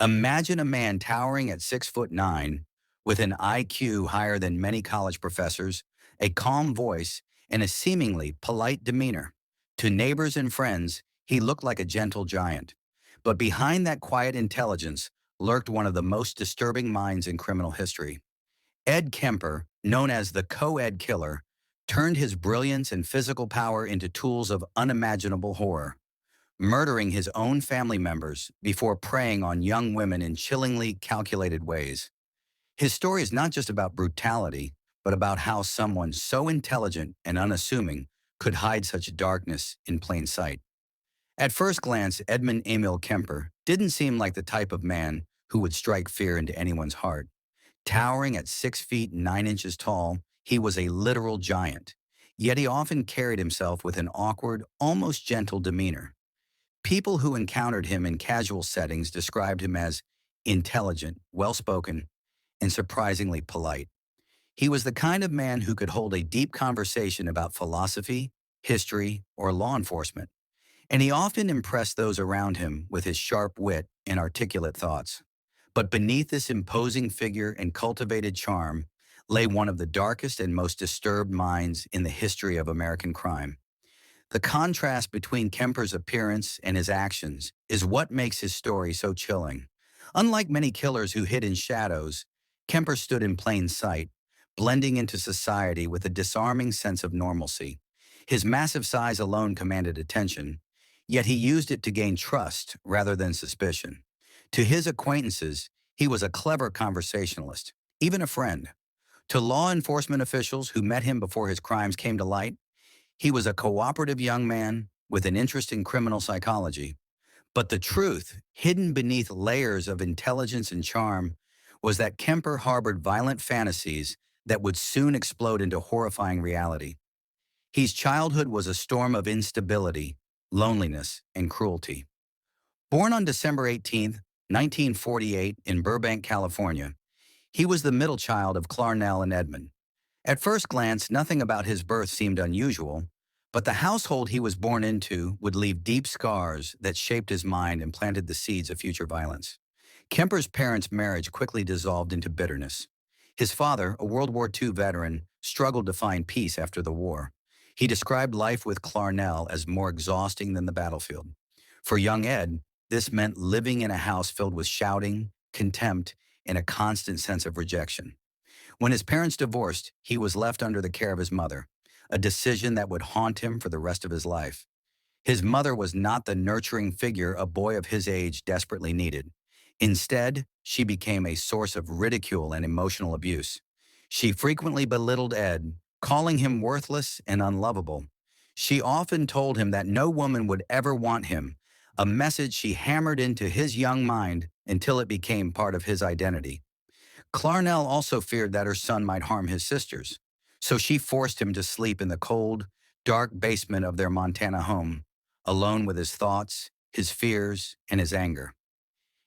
Imagine a man towering at 6'9", with an IQ higher than many college professors, a calm voice, and a seemingly polite demeanor. To neighbors and friends, he looked like a gentle giant. But behind that quiet intelligence lurked one of the most disturbing minds in criminal history. Ed Kemper, known as the co-ed killer, turned his brilliance and physical power into tools of unimaginable horror, murdering his own family members before preying on young women in chillingly calculated ways. His story is not just about brutality, but about how someone so intelligent and unassuming could hide such darkness in plain sight. At first glance, Edmund Emil Kemper didn't seem like the type of man who would strike fear into anyone's heart. Towering at 6 feet 9 inches tall, he was a literal giant. Yet he often carried himself with an awkward, almost gentle demeanor. People who encountered him in casual settings described him as intelligent, well-spoken, and surprisingly polite. He was the kind of man who could hold a deep conversation about philosophy, history, or law enforcement, and he often impressed those around him with his sharp wit and articulate thoughts. But beneath this imposing figure and cultivated charm lay one of the darkest and most disturbed minds in the history of American crime. The contrast between Kemper's appearance and his actions is what makes his story so chilling. Unlike many killers who hid in shadows, Kemper stood in plain sight, blending into society with a disarming sense of normalcy. His massive size alone commanded attention, yet he used it to gain trust rather than suspicion. To his acquaintances, he was a clever conversationalist, even a friend. To law enforcement officials who met him before his crimes came to light, he was a cooperative young man with an interest in criminal psychology. But the truth, hidden beneath layers of intelligence and charm, was that Kemper harbored violent fantasies that would soon explode into horrifying reality. His childhood was a storm of instability, loneliness, and cruelty. Born on December 18, 1948, in Burbank, California, he was the middle child of Clarnell and Edmund. At first glance, nothing about his birth seemed unusual, but the household he was born into would leave deep scars that shaped his mind and planted the seeds of future violence. Kemper's parents' marriage quickly dissolved into bitterness. His father, a World War II veteran, struggled to find peace after the war. He described life with Clarnell as more exhausting than the battlefield. For young Ed, this meant living in a house filled with shouting, contempt, and a constant sense of rejection. When his parents divorced, he was left under the care of his mother, a decision that would haunt him for the rest of his life. His mother was not the nurturing figure a boy of his age desperately needed. Instead, she became a source of ridicule and emotional abuse. She frequently belittled Ed, calling him worthless and unlovable. She often told him that no woman would ever want him, a message she hammered into his young mind until it became part of his identity. Clarnell also feared that her son might harm his sisters, so she forced him to sleep in the cold, dark basement of their Montana home, alone with his thoughts, his fears, and his anger.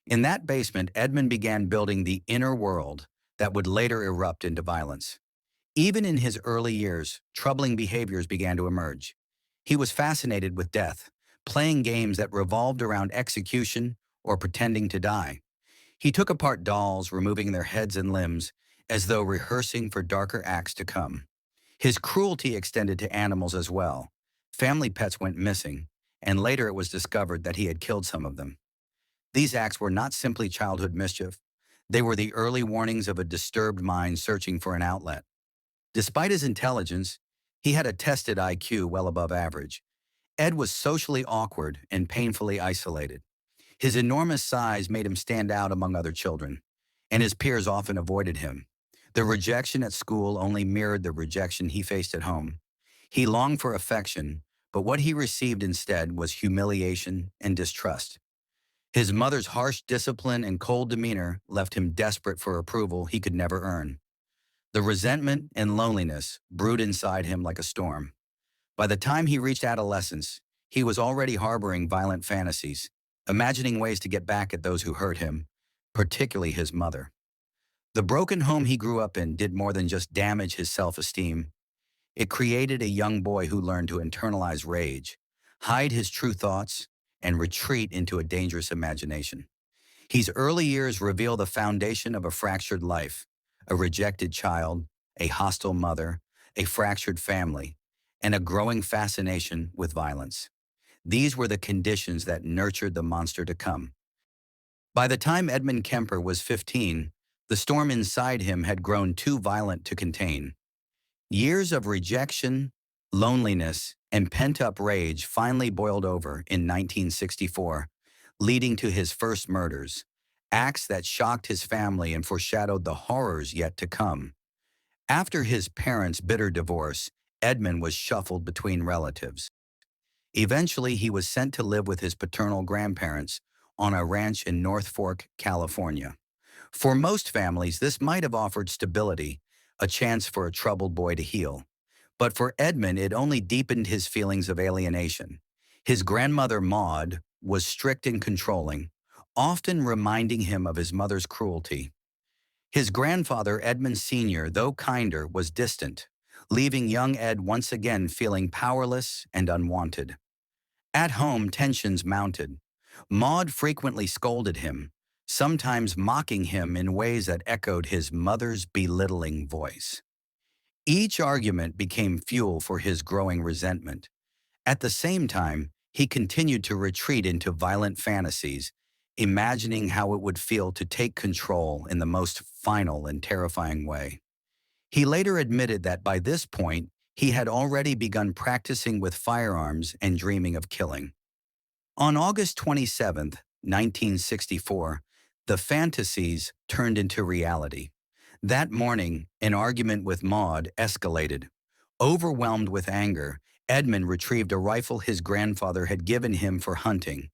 In that basement, Edmund began building the inner world that would later erupt into violence. Even in his early years, troubling behaviors began to emerge. He was fascinated with death, playing games that revolved around execution or pretending to die. He took apart dolls, removing their heads and limbs, as though rehearsing for darker acts to come. His cruelty extended to animals as well. Family pets went missing, and later it was discovered that he had killed some of them. These acts were not simply childhood mischief. They were the early warnings of a disturbed mind searching for an outlet. Despite his intelligence, he had a tested IQ well above average. Ed was socially awkward and painfully isolated. His enormous size made him stand out among other children, and his peers often avoided him. The rejection at school only mirrored the rejection he faced at home. He longed for affection, but what he received instead was humiliation and distrust. His mother's harsh discipline and cold demeanor left him desperate for approval he could never earn. The resentment and loneliness brewed inside him like a storm. By the time he reached adolescence, he was already harboring violent fantasies, imagining ways to get back at those who hurt him, particularly his mother. The broken home he grew up in did more than just damage his self-esteem. It created a young boy who learned to internalize rage, hide his true thoughts, and retreat into a dangerous imagination. His early years reveal the foundation of a fractured life, a rejected child, a hostile mother, a fractured family, and a growing fascination with violence. These were the conditions that nurtured the monster to come. By the time Edmund Kemper was 15, the storm inside him had grown too violent to contain. Years of rejection, loneliness, and pent-up rage finally boiled over in 1964, leading to his first murders, acts that shocked his family and foreshadowed the horrors yet to come. After his parents' bitter divorce, Edmund was shuffled between relatives. Eventually, he was sent to live with his paternal grandparents on a ranch in North Fork, California. For most families, this might have offered stability, a chance for a troubled boy to heal. But for Edmund, it only deepened his feelings of alienation. His grandmother, Maud, was strict and controlling, often reminding him of his mother's cruelty. His grandfather, Edmund Sr., though kinder, was distant, leaving young Ed once again feeling powerless and unwanted. At home, tensions mounted. Maud frequently scolded him, sometimes mocking him in ways that echoed his mother's belittling voice. Each argument became fuel for his growing resentment. At the same time, he continued to retreat into violent fantasies, imagining how it would feel to take control in the most final and terrifying way. He later admitted that by this point, he had already begun practicing with firearms and dreaming of killing. On August 27, 1964, the fantasies turned into reality. That morning, an argument with Maud escalated. Overwhelmed with anger, Edmund retrieved a rifle his grandfather had given him for hunting.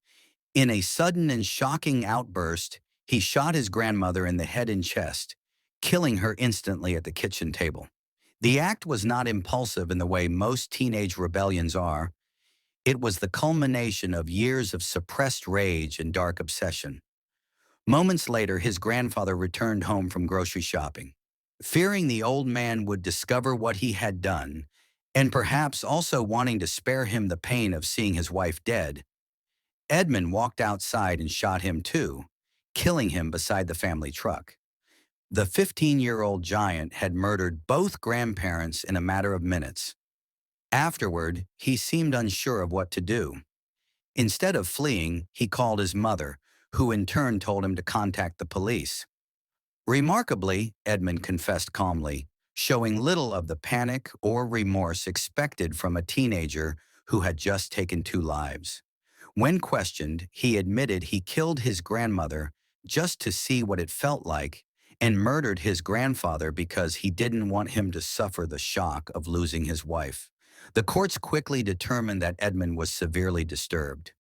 In a sudden and shocking outburst, he shot his grandmother in the head and chest, killing her instantly at the kitchen table. The act was not impulsive in the way most teenage rebellions are. It was the culmination of years of suppressed rage and dark obsession. Moments later, his grandfather returned home from grocery shopping. Fearing the old man would discover what he had done, and perhaps also wanting to spare him the pain of seeing his wife dead, Edmund walked outside and shot him too, killing him beside the family truck. The 15-year-old giant had murdered both grandparents in a matter of minutes. Afterward, he seemed unsure of what to do. Instead of fleeing, he called his mother, who in turn told him to contact the police. Remarkably, Edmund confessed calmly, showing little of the panic or remorse expected from a teenager who had just taken two lives. When questioned, he admitted he killed his grandmother just to see what it felt like and murdered his grandfather because he didn't want him to suffer the shock of losing his wife. The courts quickly determined that Edmund was severely disturbed.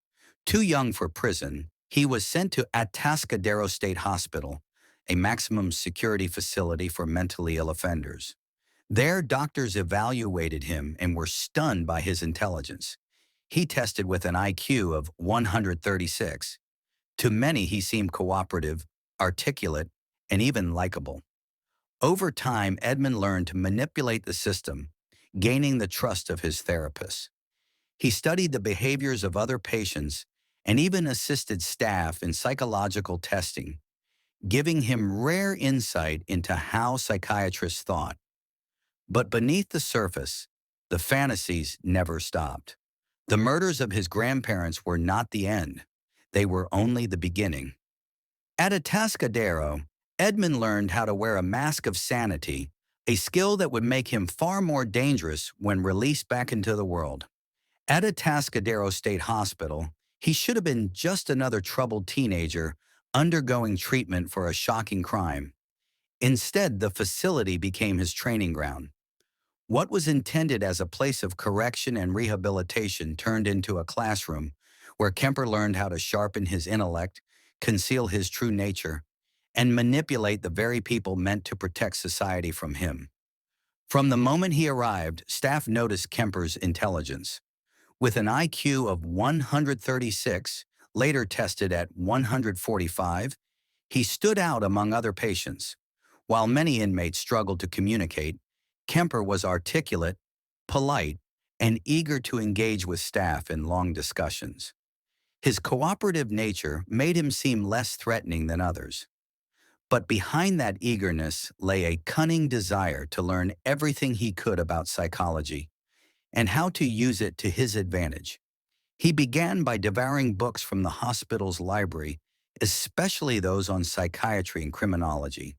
Too young for prison, he was sent to Atascadero State Hospital, a maximum security facility for mentally ill offenders. There, doctors evaluated him and were stunned by his intelligence. He tested with an IQ of 136. To many, he seemed cooperative, articulate, and even likable. Over time, Edmund learned to manipulate the system, gaining the trust of his therapists. He studied the behaviors of other patients and even assisted staff in psychological testing, giving him rare insight into how psychiatrists thought. But beneath the surface, the fantasies never stopped. The murders of his grandparents were not the end. They were only the beginning. At Atascadero, Edmund learned how to wear a mask of sanity, a skill that would make him far more dangerous when released back into the world. At Atascadero State Hospital, he should have been just another troubled teenager undergoing treatment for a shocking crime. Instead, the facility became his training ground. What was intended as a place of correction and rehabilitation turned into a classroom where Kemper learned how to sharpen his intellect, conceal his true nature, and manipulate the very people meant to protect society from him. From the moment he arrived, staff noticed Kemper's intelligence. With an IQ of 136, later tested at 145, he stood out among other patients. While many inmates struggled to communicate, Kemper was articulate, polite, and eager to engage with staff in long discussions. His cooperative nature made him seem less threatening than others. But behind that eagerness lay a cunning desire to learn everything he could about psychology and how to use it to his advantage. He began by devouring books from the hospital's library, especially those on psychiatry and criminology.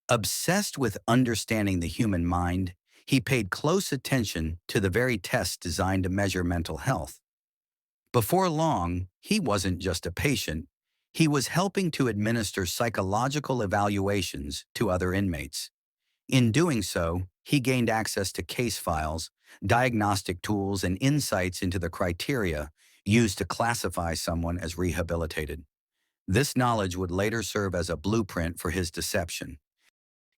Obsessed with understanding the human mind, he paid close attention to the very tests designed to measure mental health. Before long, he wasn't just a patient, he was helping to administer psychological evaluations to other inmates. In doing so, he gained access to case files, diagnostic tools, and insights into the criteria used to classify someone as rehabilitated. This knowledge would later serve as a blueprint for his deception.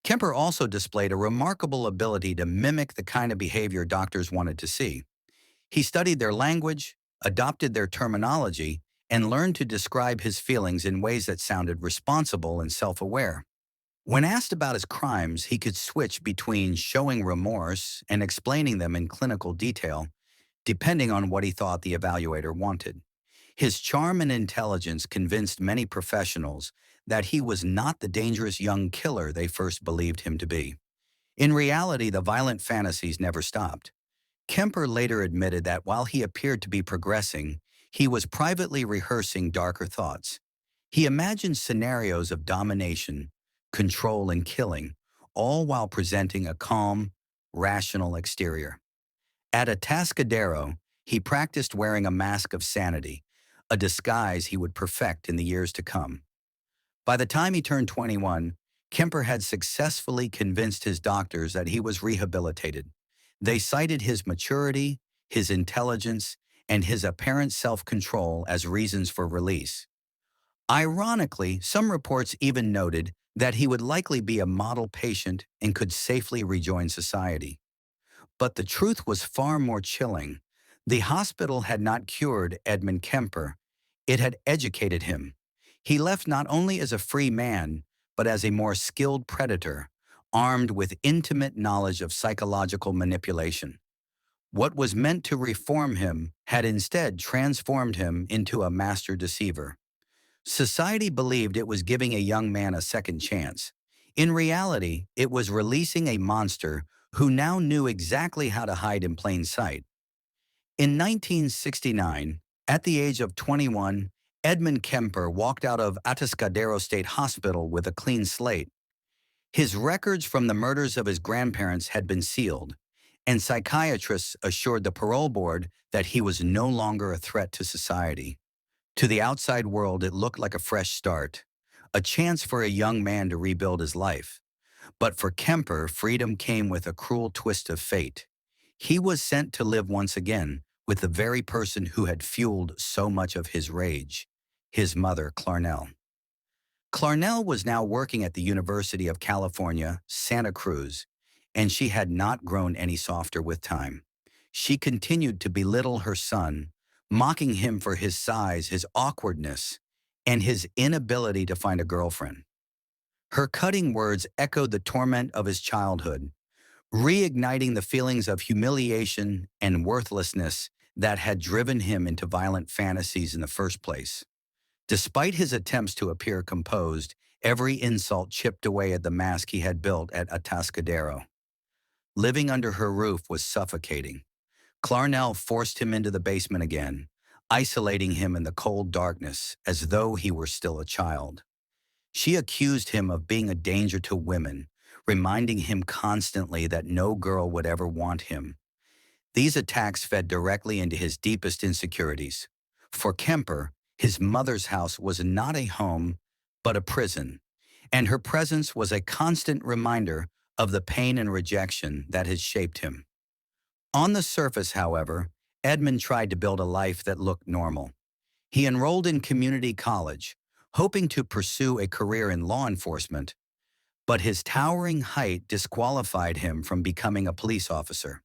Kemper also displayed a remarkable ability to mimic the kind of behavior doctors wanted to see. He studied their language, adopted their terminology, and learned to describe his feelings in ways that sounded responsible and self-aware. When asked about his crimes, he could switch between showing remorse and explaining them in clinical detail, depending on what he thought the evaluator wanted. His charm and intelligence convinced many professionals that he was not the dangerous young killer they first believed him to be. In reality, the violent fantasies never stopped. Kemper later admitted that while he appeared to be progressing, he was privately rehearsing darker thoughts. He imagined scenarios of domination, control, and killing, all while presenting a calm, rational exterior. At Atascadero, he practiced wearing a mask of sanity, a disguise he would perfect in the years to come. By the time he turned 21, Kemper had successfully convinced his doctors that he was rehabilitated. They cited his maturity, his intelligence, and his apparent self-control as reasons for release. Ironically, some reports even noted that he would likely be a model patient and could safely rejoin society. But the truth was far more chilling. The hospital had not cured Edmund Kemper, it had educated him. He left not only as a free man, but as a more skilled predator, armed with intimate knowledge of psychological manipulation. What was meant to reform him had instead transformed him into a master deceiver. Society believed it was giving a young man a second chance. In reality, it was releasing a monster who now knew exactly how to hide in plain sight. In 1969, at the age of 21, Edmund Kemper walked out of Atascadero State Hospital with a clean slate. His records from the murders of his grandparents had been sealed, and psychiatrists assured the parole board that he was no longer a threat to society. To the outside world, it looked like a fresh start, a chance for a young man to rebuild his life. But for Kemper, freedom came with a cruel twist of fate. He was sent to live once again with the very person who had fueled so much of his rage, his mother, Clarnell. Clarnell was now working at the University of California, Santa Cruz, and she had not grown any softer with time. She continued to belittle her son, mocking him for his size, his awkwardness, and his inability to find a girlfriend. Her cutting words echoed the torment of his childhood, reigniting the feelings of humiliation and worthlessness that had driven him into violent fantasies in the first place. Despite his attempts to appear composed, every insult chipped away at the mask he had built at Atascadero. Living under her roof was suffocating. Clarnell forced him into the basement again, isolating him in the cold darkness as though he were still a child. She accused him of being a danger to women, reminding him constantly that no girl would ever want him. These attacks fed directly into his deepest insecurities. For Kemper, his mother's house was not a home, but a prison, and her presence was a constant reminder of the pain and rejection that had shaped him. On the surface, however, Edmund tried to build a life that looked normal. He enrolled in community college, hoping to pursue a career in law enforcement, but his towering height disqualified him from becoming a police officer.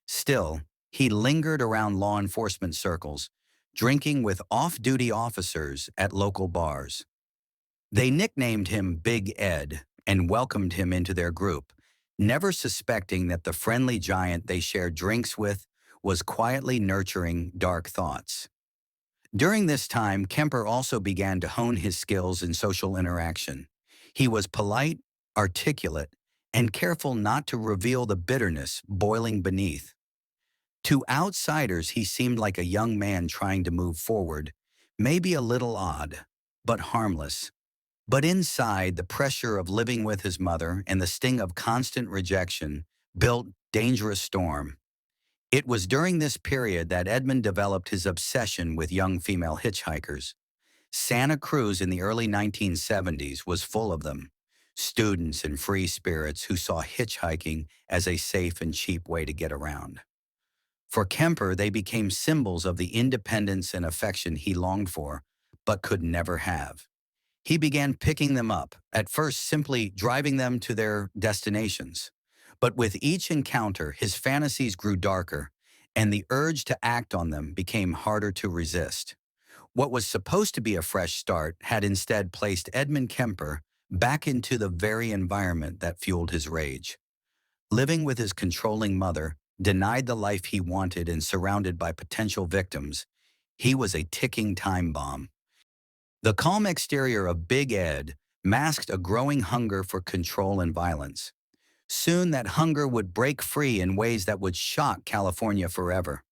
Still, he lingered around law enforcement circles, drinking with off-duty officers at local bars. They nicknamed him Big Ed and welcomed him into their group, never suspecting that the friendly giant they shared drinks with was quietly nurturing dark thoughts. During this time, Kemper also began to hone his skills in social interaction. He was polite, articulate, and careful not to reveal the bitterness boiling beneath. To outsiders, he seemed like a young man trying to move forward, maybe a little odd, but harmless. But inside, the pressure of living with his mother and the sting of constant rejection built dangerous storm. It was during this period that Edmund developed his obsession with young female hitchhikers. Santa Cruz in the early 1970s was full of them, students and free spirits who saw hitchhiking as a safe and cheap way to get around. For Kemper, they became symbols of the independence and affection he longed for, but could never have. He began picking them up, at first simply driving them to their destinations. But with each encounter, his fantasies grew darker, and the urge to act on them became harder to resist. What was supposed to be a fresh start had instead placed Edmund Kemper back into the very environment that fueled his rage. Living with his controlling mother, denied the life he wanted and surrounded by potential victims, he was a ticking time bomb. The calm exterior of Big Ed masked a growing hunger for control and violence. Soon that hunger would break free in ways that would shock California forever.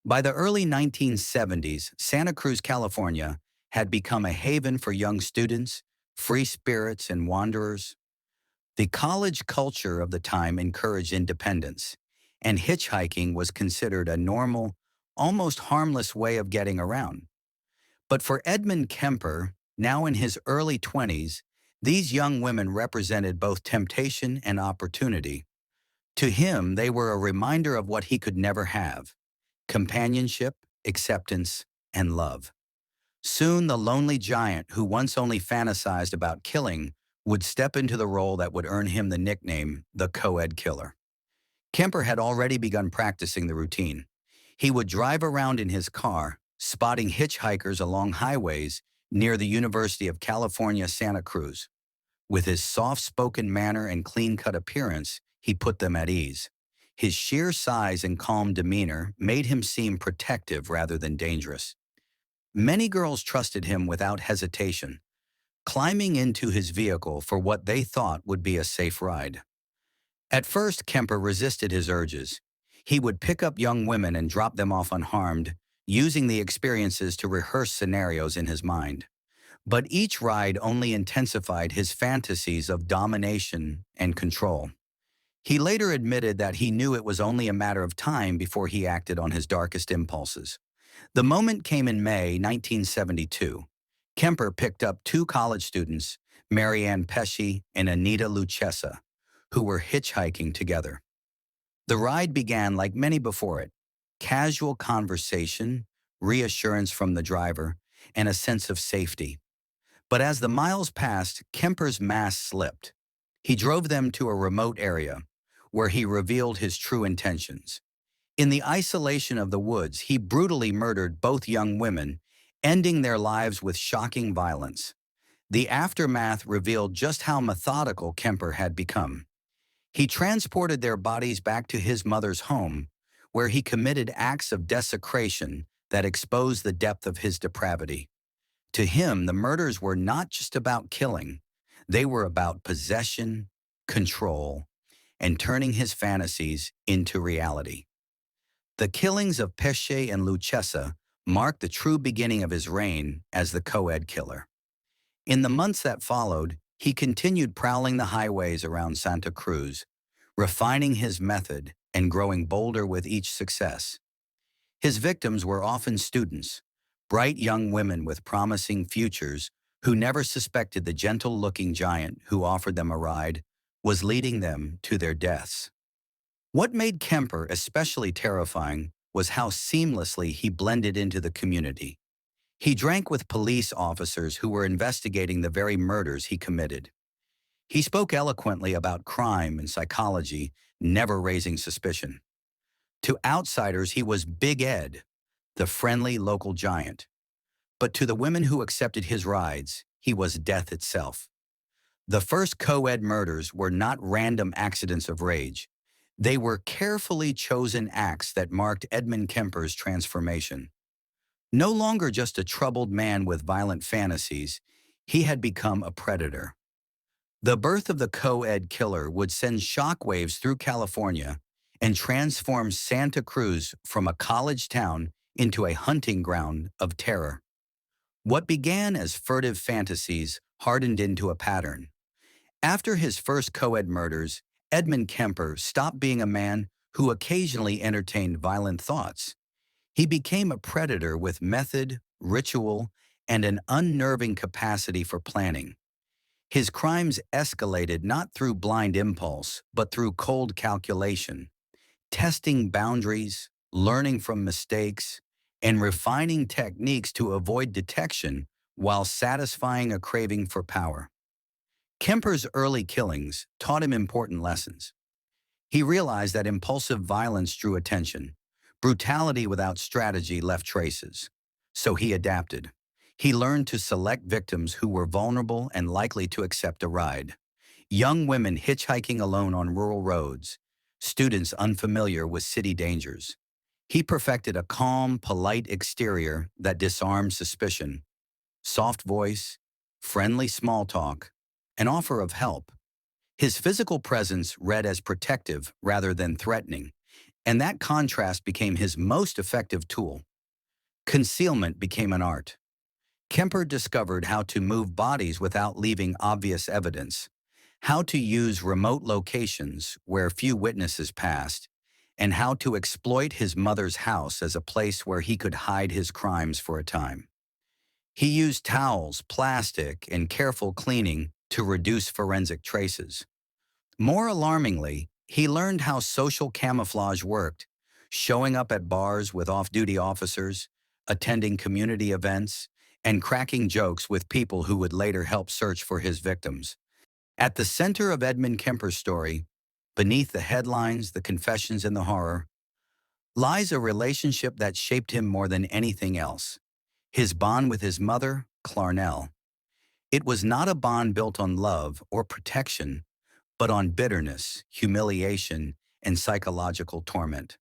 By the early 1970s, Santa Cruz, California, had become a haven for young students, free spirits, and wanderers. The college culture of the time encouraged independence, and hitchhiking was considered a normal, almost harmless way of getting around. But for Edmund Kemper, now in his early 20s, these young women represented both temptation and opportunity. To him, they were a reminder of what he could never have: companionship, acceptance, and love. Soon, the lonely giant who once only fantasized about killing would step into the role that would earn him the nickname the co-ed killer. Kemper had already begun practicing the routine. He would drive around in his car, spotting hitchhikers along highways near the University of California, Santa Cruz. With his soft-spoken manner and clean-cut appearance, he put them at ease. His sheer size and calm demeanor made him seem protective rather than dangerous. Many girls trusted him without hesitation, climbing into his vehicle for what they thought would be a safe ride. At first, Kemper resisted his urges. He would pick up young women and drop them off unharmed, using the experiences to rehearse scenarios in his mind. But each ride only intensified his fantasies of domination and control. He later admitted that he knew it was only a matter of time before he acted on his darkest impulses. The moment came in May 1972. Kemper picked up two college students, Marianne Pesci and Anita Lucchesa, who were hitchhiking together. The ride began like many before it: casual conversation, reassurance from the driver, and a sense of safety. But as the miles passed, Kemper's mask slipped. He drove them to a remote area, where he revealed his true intentions. In the isolation of the woods, he brutally murdered both young women, ending their lives with shocking violence. The aftermath revealed just how methodical Kemper had become. He transported their bodies back to his mother's home, where he committed acts of desecration that exposed the depth of his depravity. To him, the murders were not just about killing. They were about possession, control, and turning his fantasies into reality. The killings of Pesce and Lucchesa marked the true beginning of his reign as the co-ed killer. In the months that followed, he continued prowling the highways around Santa Cruz, refining his method and growing bolder with each success. His victims were often students, bright young women with promising futures who never suspected the gentle-looking giant who offered them a ride was leading them to their deaths. What made Kemper especially terrifying was how seamlessly he blended into the community. He drank with police officers who were investigating the very murders he committed. He spoke eloquently about crime and psychology, never raising suspicion. To outsiders, he was Big Ed, the friendly local giant. But to the women who accepted his rides, he was death itself. The first co-ed murders were not random accidents of rage. They were carefully chosen acts that marked Edmund Kemper's transformation. No longer just a troubled man with violent fantasies, he had become a predator. The birth of the co-ed killer would send shockwaves through California and transform Santa Cruz from a college town into a hunting ground of terror. What began as furtive fantasies hardened into a pattern. After his first co-ed murders, Edmund Kemper stopped being a man who occasionally entertained violent thoughts. He became a predator with method, ritual, and an unnerving capacity for planning. His crimes escalated not through blind impulse, but through cold calculation, testing boundaries, learning from mistakes, and refining techniques to avoid detection while satisfying a craving for power. Kemper's early killings taught him important lessons. He realized that impulsive violence drew attention. Brutality without strategy left traces. So he adapted. He learned to select victims who were vulnerable and likely to accept a ride. Young women hitchhiking alone on rural roads, students unfamiliar with city dangers. He perfected a calm, polite exterior that disarmed suspicion. Soft voice, friendly small talk, an offer of help. His physical presence read as protective rather than threatening, and that contrast became his most effective tool. Concealment became an art. Kemper discovered how to move bodies without leaving obvious evidence, how to use remote locations where few witnesses passed, and how to exploit his mother's house as a place where he could hide his crimes for a time. He used towels, plastic, and careful cleaning to reduce forensic traces. More alarmingly, he learned how social camouflage worked, showing up at bars with off-duty officers, attending community events, and cracking jokes with people who would later help search for his victims. At the center of Edmund Kemper's story, beneath the headlines, the confessions, and the horror, lies a relationship that shaped him more than anything else. His bond with his mother, Clarnell. It was not a bond built on love or protection, but on bitterness, humiliation, and psychological torment.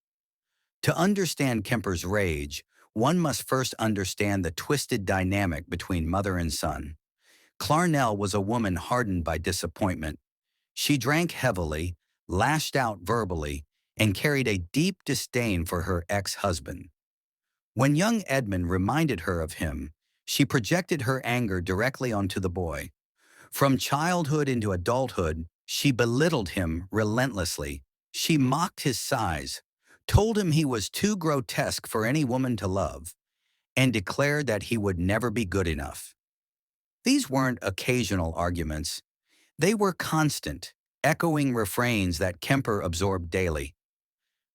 To understand Kemper's rage, one must first understand the twisted dynamic between mother and son. Clarnell was a woman hardened by disappointment. She drank heavily, lashed out verbally, and carried a deep disdain for her ex-husband. When young Edmund reminded her of him, she projected her anger directly onto the boy. From childhood into adulthood, she belittled him relentlessly. She mocked his size, told him he was too grotesque for any woman to love, and declared that he would never be good enough. These weren't occasional arguments. They were constant, echoing refrains that Kemper absorbed daily.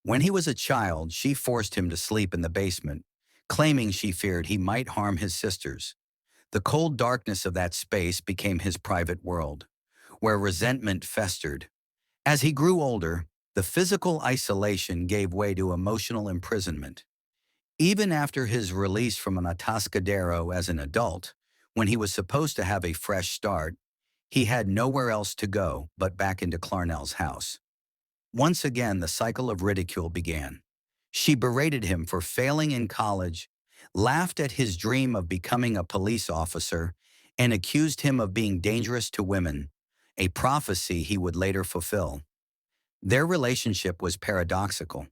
When he was a child, she forced him to sleep in the basement, claiming she feared he might harm his sisters. The cold darkness of that space became his private world, where resentment festered. As he grew older, the physical isolation gave way to emotional imprisonment. Even after his release from an Atascadero as an adult, when he was supposed to have a fresh start, he had nowhere else to go but back into Clarnell's house. Once again, the cycle of ridicule began. She berated him for failing in college, laughed at his dream of becoming a police officer, and accused him of being dangerous to women, a prophecy he would later fulfill. Their relationship was paradoxical.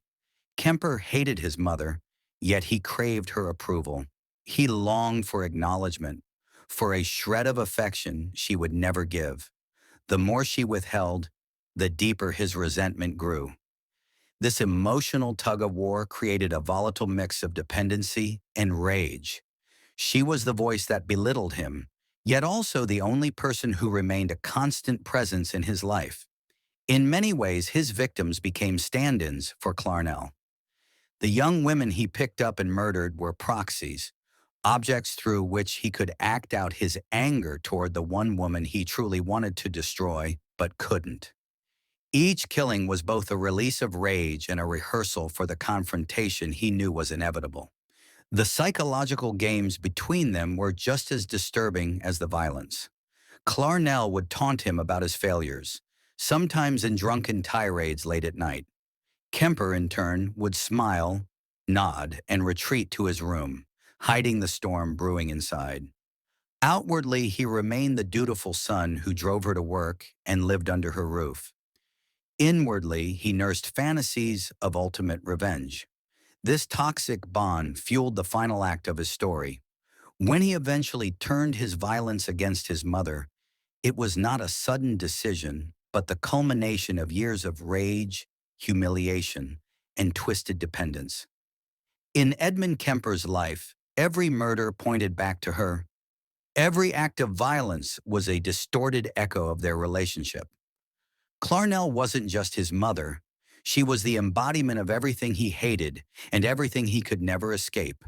Kemper hated his mother, yet he craved her approval. He longed for acknowledgement, for a shred of affection she would never give. The more she withheld, the deeper his resentment grew. This emotional tug-of-war created a volatile mix of dependency and rage. She was the voice that belittled him, yet also the only person who remained a constant presence in his life. In many ways, his victims became stand-ins for Clarnell. The young women he picked up and murdered were proxies, objects through which he could act out his anger toward the one woman he truly wanted to destroy, but couldn't. Each killing was both a release of rage and a rehearsal for the confrontation he knew was inevitable. The psychological games between them were just as disturbing as the violence. Clarnell would taunt him about his failures, sometimes in drunken tirades late at night. Kemper, in turn, would smile, nod, and retreat to his room, hiding the storm brewing inside. Outwardly, he remained the dutiful son who drove her to work and lived under her roof. Inwardly, he nursed fantasies of ultimate revenge. This toxic bond fueled the final act of his story. When he eventually turned his violence against his mother, it was not a sudden decision, but the culmination of years of rage, humiliation, and twisted dependence. In Edmund Kemper's life, every murder pointed back to her. Every act of violence was a distorted echo of their relationship. Clarnell wasn't just his mother. She was the embodiment of everything he hated and everything he could never escape.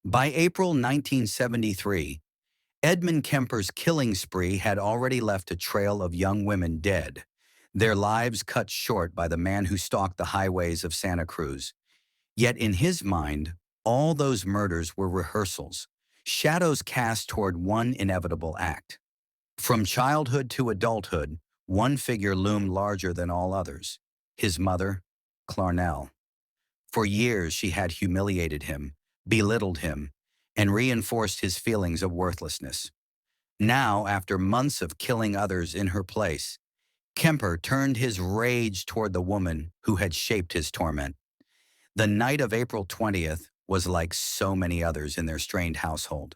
By April 1973, Edmund Kemper's killing spree had already left a trail of young women dead, their lives cut short by the man who stalked the highways of Santa Cruz. Yet in his mind, all those murders were rehearsals, shadows cast toward one inevitable act. From childhood to adulthood, one figure loomed larger than all others: his mother, Clarnell. For years she had humiliated him, belittled him, and reinforced his feelings of worthlessness. Now, after months of killing others in her place, Kemper turned his rage toward the woman who had shaped his torment. The night of April 20th was like so many others in their strained household.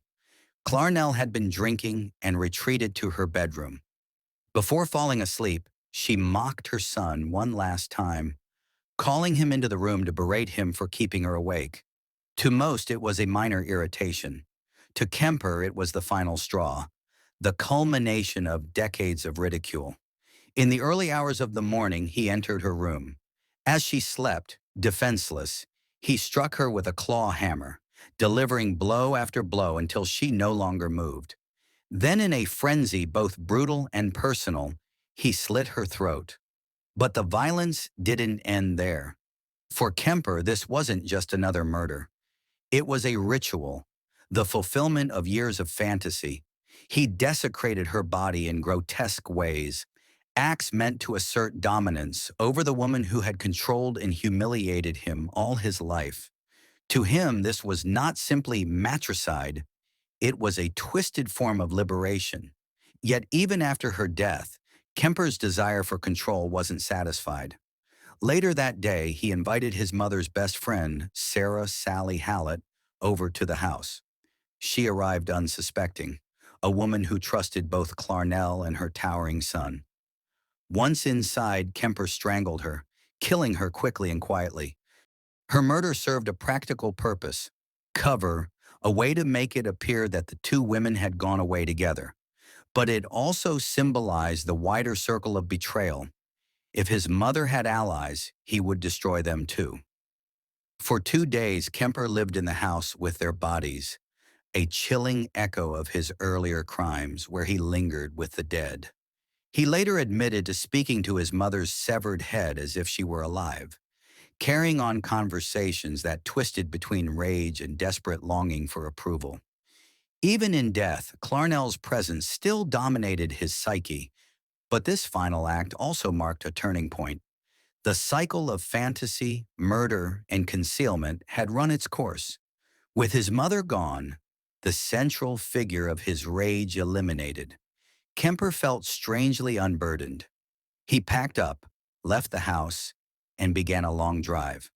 Clarnell had been drinking and retreated to her bedroom. Before falling asleep, she mocked her son one last time, calling him into the room to berate him for keeping her awake. To most, it was a minor irritation. To Kemper, it was the final straw, the culmination of decades of ridicule. In the early hours of the morning, he entered her room. As she slept, defenseless, he struck her with a claw hammer, delivering blow after blow until she no longer moved. Then, in a frenzy both brutal and personal, he slit her throat. But the violence didn't end there. For Kemper, this wasn't just another murder. It was a ritual, the fulfillment of years of fantasy. He desecrated her body in grotesque ways, acts meant to assert dominance over the woman who had controlled and humiliated him all his life. To him, this was not simply matricide, it was a twisted form of liberation. Yet even after her death, Kemper's desire for control wasn't satisfied. Later that day, he invited his mother's best friend, Sarah Sally Hallett, over to the house. She arrived unsuspecting, a woman who trusted both Clarnell and her towering son. Once inside, Kemper strangled her, killing her quickly and quietly. Her murder served a practical purpose: cover, a way to make it appear that the two women had gone away together. But it also symbolized the wider circle of betrayal. If his mother had allies, he would destroy them too. For 2 days, Kemper lived in the house with their bodies, a chilling echo of his earlier crimes where he lingered with the dead. He later admitted to speaking to his mother's severed head as if she were alive, carrying on conversations that twisted between rage and desperate longing for approval. Even in death, Clarnell's presence still dominated his psyche, but this final act also marked a turning point. The cycle of fantasy, murder, and concealment had run its course. With his mother gone, the central figure of his rage eliminated, Kemper felt strangely unburdened. He packed up, left the house, and began a long drive.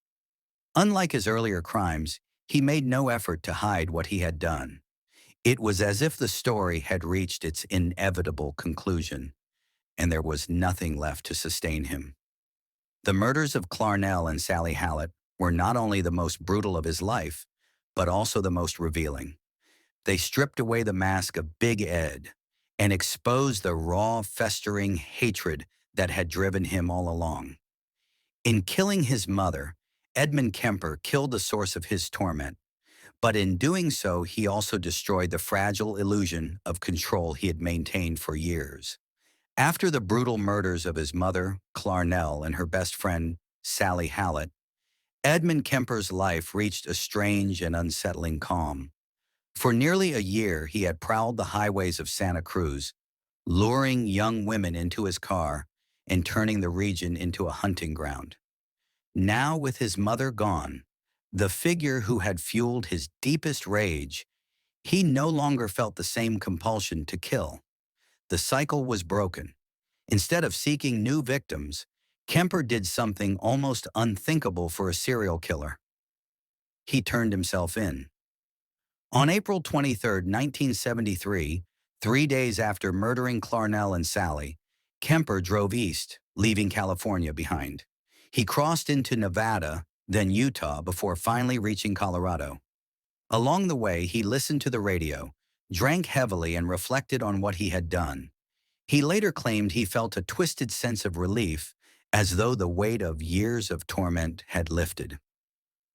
Unlike his earlier crimes, he made no effort to hide what he had done. It was as if the story had reached its inevitable conclusion, and there was nothing left to sustain him. The murders of Clarnell and Sally Hallett were not only the most brutal of his life, but also the most revealing. They stripped away the mask of Big Ed and exposed the raw, festering hatred that had driven him all along. In killing his mother, Edmund Kemper killed the source of his torment, but in doing so, he also destroyed the fragile illusion of control he had maintained for years. After the brutal murders of his mother, Clarnell, and her best friend, Sally Hallett, Edmund Kemper's life reached a strange and unsettling calm. For nearly a year, he had prowled the highways of Santa Cruz, luring young women into his car and turning the region into a hunting ground. Now, with his mother gone, the figure who had fueled his deepest rage. He no longer felt the same compulsion to kill. The cycle was broken. Instead of seeking new victims, Kemper did something almost unthinkable for a serial killer. He turned himself in. On April 23, 1973, 3 days after murdering Clarnell and Sally, Kemper drove east, leaving California behind. He crossed into Nevada, then Utah, before finally reaching Colorado. Along the way, he listened to the radio, drank heavily, and reflected on what he had done. He later claimed he felt a twisted sense of relief, as though the weight of years of torment had lifted.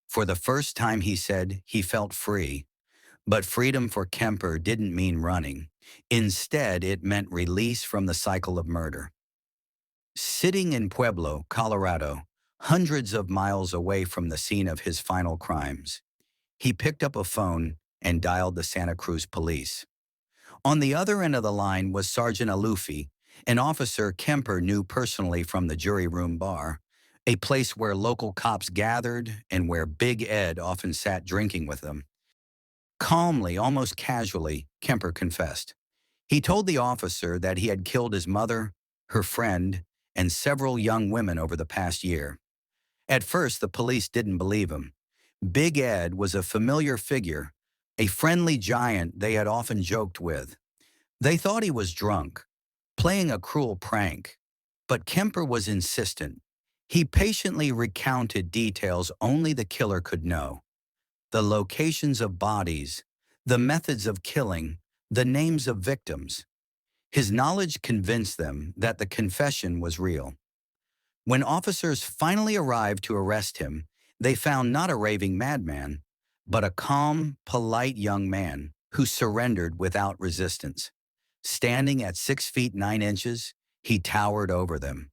For the first time, he said, he felt free. But freedom for Kemper didn't mean running. Instead, it meant release from the cycle of murder. Sitting in Pueblo, Colorado, hundreds of miles away from the scene of his final crimes, he picked up a phone and dialed the Santa Cruz police. On the other end of the line was Sergeant Alufi, an officer Kemper knew personally from the jury room bar, a place where local cops gathered and where Big Ed often sat drinking with them. Calmly, almost casually, Kemper confessed. He told the officer that he had killed his mother, her friend, and several young women over the past year. At first, the police didn't believe him. Big Ed was a familiar figure, a friendly giant they had often joked with. They thought he was drunk, playing a cruel prank. But Kemper was insistent. He patiently recounted details only the killer could know. The locations of bodies, the methods of killing, the names of victims. His knowledge convinced them that the confession was real. When officers finally arrived to arrest him, they found not a raving madman, but a calm, polite young man who surrendered without resistance. Standing at 6 feet 9 inches, he towered over them.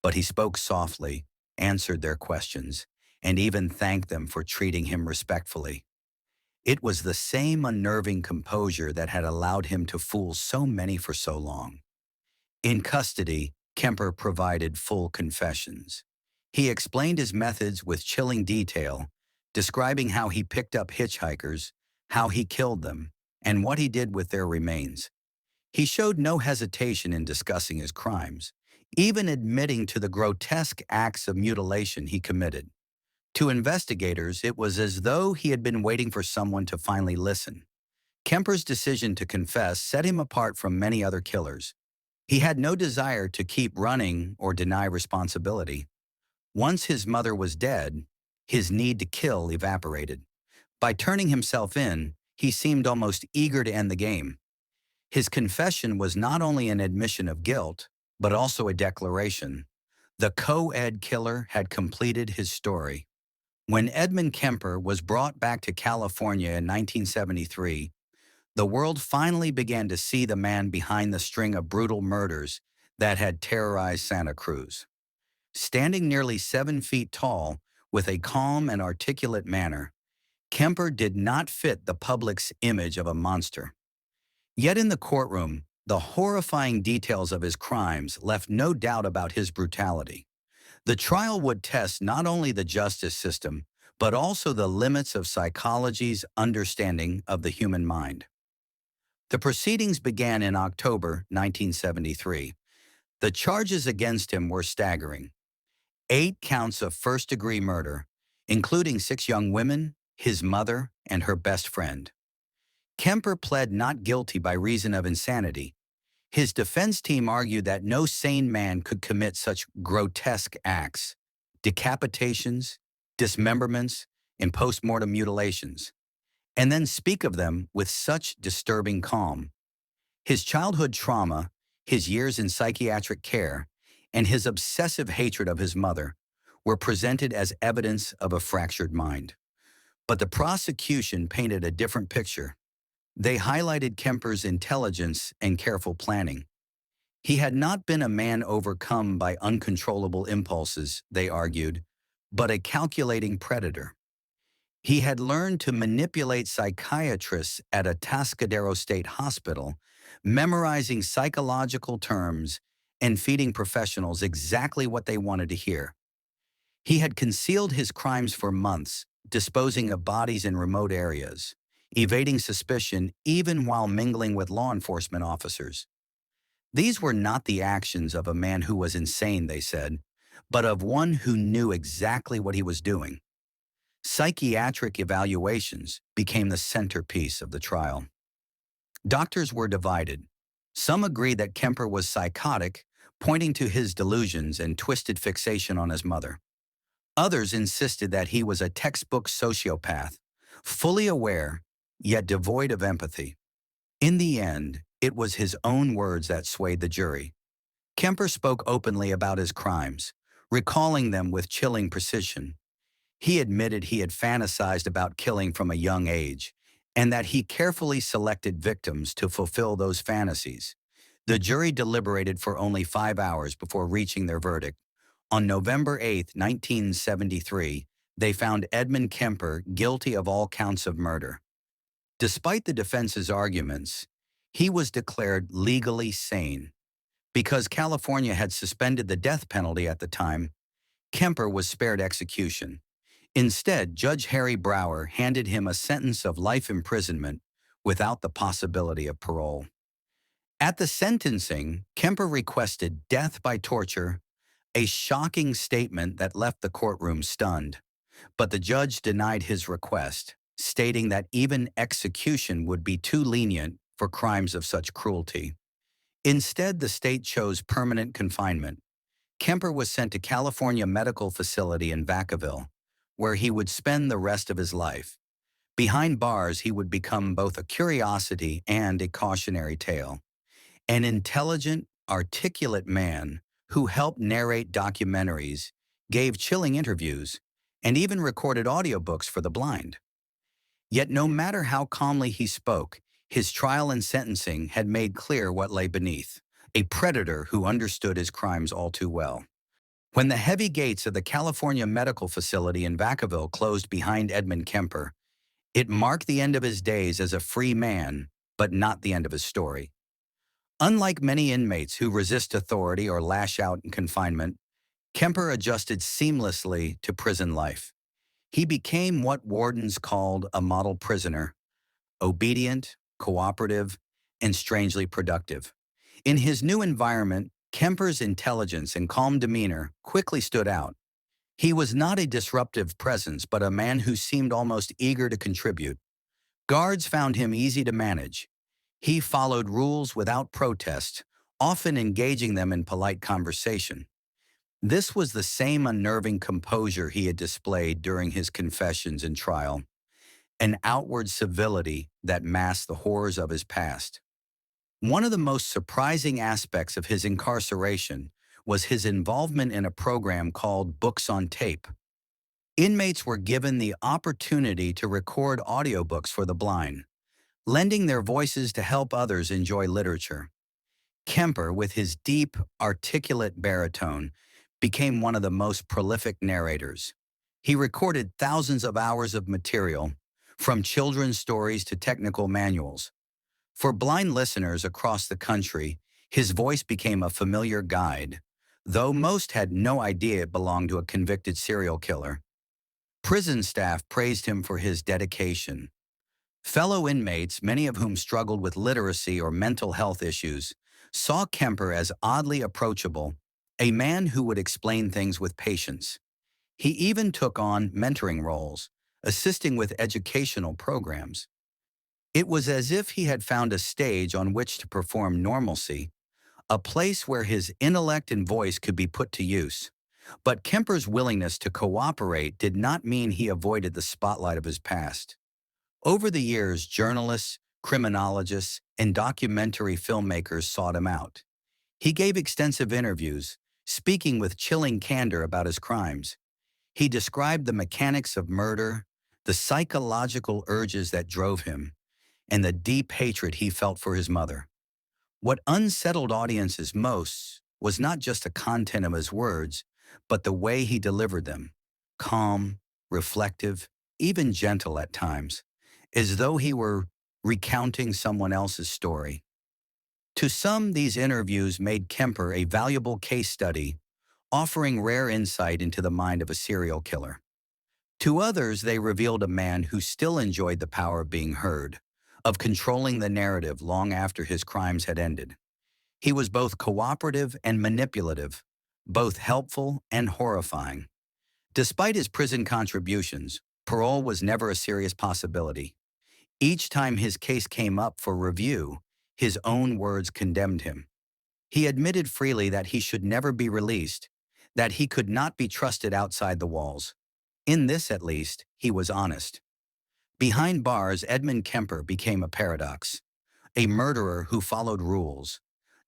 But he spoke softly, answered their questions, and even thanked them for treating him respectfully. It was the same unnerving composure that had allowed him to fool so many for so long. In custody, Kemper provided full confessions. He explained his methods with chilling detail, describing how he picked up hitchhikers, how he killed them, and what he did with their remains. He showed no hesitation in discussing his crimes, even admitting to the grotesque acts of mutilation he committed. To investigators, it was as though he had been waiting for someone to finally listen. Kemper's decision to confess set him apart from many other killers. He had no desire to keep running or deny responsibility. Once his mother was dead, his need to kill evaporated. By turning himself in, he seemed almost eager to end the game. His confession was not only an admission of guilt, but also a declaration. The co-ed killer had completed his story. When Edmund Kemper was brought back to California in 1973, the world finally began to see the man behind the string of brutal murders that had terrorized Santa Cruz. Standing nearly 7 feet tall, with a calm and articulate manner, Kemper did not fit the public's image of a monster. Yet in the courtroom, the horrifying details of his crimes left no doubt about his brutality. The trial would test not only the justice system, but also the limits of psychology's understanding of the human mind. The proceedings began in October 1973. The charges against him were staggering. 8 counts of first-degree murder, including 6 young women, his mother, and her best friend. Kemper pled not guilty by reason of insanity. His defense team argued that no sane man could commit such grotesque acts: decapitations, dismemberments, and post-mortem mutilations, and then speak of them with such disturbing calm. His childhood trauma, his years in psychiatric care, and his obsessive hatred of his mother were presented as evidence of a fractured mind. But the prosecution painted a different picture. They highlighted Kemper's intelligence and careful planning. He had not been a man overcome by uncontrollable impulses, they argued, but a calculating predator. He had learned to manipulate psychiatrists at Atascadero State Hospital, memorizing psychological terms and feeding professionals exactly what they wanted to hear. He had concealed his crimes for months, disposing of bodies in remote areas, evading suspicion even while mingling with law enforcement officers. These were not the actions of a man who was insane, they said, but of one who knew exactly what he was doing. Psychiatric evaluations became the centerpiece of the trial. Doctors were divided. Some agreed that Kemper was psychotic, pointing to his delusions and twisted fixation on his mother. Others insisted that he was a textbook sociopath, fully aware, yet devoid of empathy. In the end, it was his own words that swayed the jury. Kemper spoke openly about his crimes, recalling them with chilling precision. He admitted he had fantasized about killing from a young age, and that he carefully selected victims to fulfill those fantasies. The jury deliberated for only 5 hours before reaching their verdict. On November 8, 1973, they found Edmund Kemper guilty of all counts of murder. Despite the defense's arguments, he was declared legally sane. Because California had suspended the death penalty at the time, Kemper was spared execution. Instead, Judge Harry Brower handed him a sentence of life imprisonment without the possibility of parole. At the sentencing, Kemper requested death by torture, a shocking statement that left the courtroom stunned. But the judge denied his request, stating that even execution would be too lenient for crimes of such cruelty. Instead, the state chose permanent confinement. Kemper was sent to California Medical Facility in Vacaville, where he would spend the rest of his life. Behind bars, he would become both a curiosity and a cautionary tale. An intelligent, articulate man who helped narrate documentaries, gave chilling interviews, and even recorded audiobooks for the blind. Yet no matter how calmly he spoke, his trial and sentencing had made clear what lay beneath: a predator who understood his crimes all too well. When the heavy gates of the California Medical Facility in Vacaville closed behind Edmund Kemper, it marked the end of his days as a free man, but not the end of his story. Unlike many inmates who resist authority or lash out in confinement, Kemper adjusted seamlessly to prison life. He became what wardens called a model prisoner: obedient, cooperative, and strangely productive. In his new environment, Kemper's intelligence and calm demeanor quickly stood out. He was not a disruptive presence, but a man who seemed almost eager to contribute. Guards found him easy to manage. He followed rules without protest, often engaging them in polite conversation. This was the same unnerving composure he had displayed during his confessions and trial, an outward civility that masked the horrors of his past. One of the most surprising aspects of his incarceration was his involvement in a program called Books on Tape. Inmates were given the opportunity to record audiobooks for the blind, lending their voices to help others enjoy literature. Kemper, with his deep, articulate baritone, became one of the most prolific narrators. He recorded thousands of hours of material, from children's stories to technical manuals. For blind listeners across the country, his voice became a familiar guide, though most had no idea it belonged to a convicted serial killer. Prison staff praised him for his dedication. Fellow inmates, many of whom struggled with literacy or mental health issues, saw Kemper as oddly approachable, a man who would explain things with patience. He even took on mentoring roles, assisting with educational programs. It was as if he had found a stage on which to perform normalcy, a place where his intellect and voice could be put to use. But Kemper's willingness to cooperate did not mean he avoided the spotlight of his past. Over the years, journalists, criminologists, and documentary filmmakers sought him out. He gave extensive interviews, speaking with chilling candor about his crimes. He described the mechanics of murder, the psychological urges that drove him, and the deep hatred he felt for his mother. What unsettled audiences most was not just the content of his words, but the way he delivered them: calm, reflective, even gentle at times, as though he were recounting someone else's story. To some, these interviews made Kemper a valuable case study, offering rare insight into the mind of a serial killer. To others, they revealed a man who still enjoyed the power of being heard, of controlling the narrative long after his crimes had ended. He was both cooperative and manipulative, both helpful and horrifying. Despite his prison contributions, parole was never a serious possibility. Each time his case came up for review, his own words condemned him. He admitted freely that he should never be released, that he could not be trusted outside the walls. In this, at least, he was honest. Behind bars, Edmund Kemper became a paradox, a murderer who followed rules,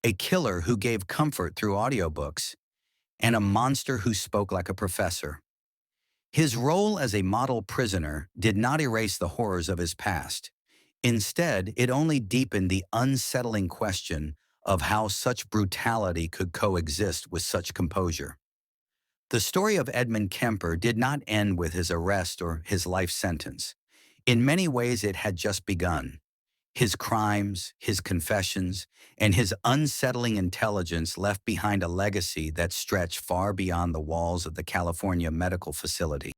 a killer who gave comfort through audiobooks, and a monster who spoke like a professor. His role as a model prisoner did not erase the horrors of his past. Instead, it only deepened the unsettling question of how such brutality could coexist with such composure. The story of Edmund Kemper did not end with his arrest or his life sentence. In many ways, it had just begun. His crimes, his confessions, and his unsettling intelligence left behind a legacy that stretched far beyond the walls of the California medical facility.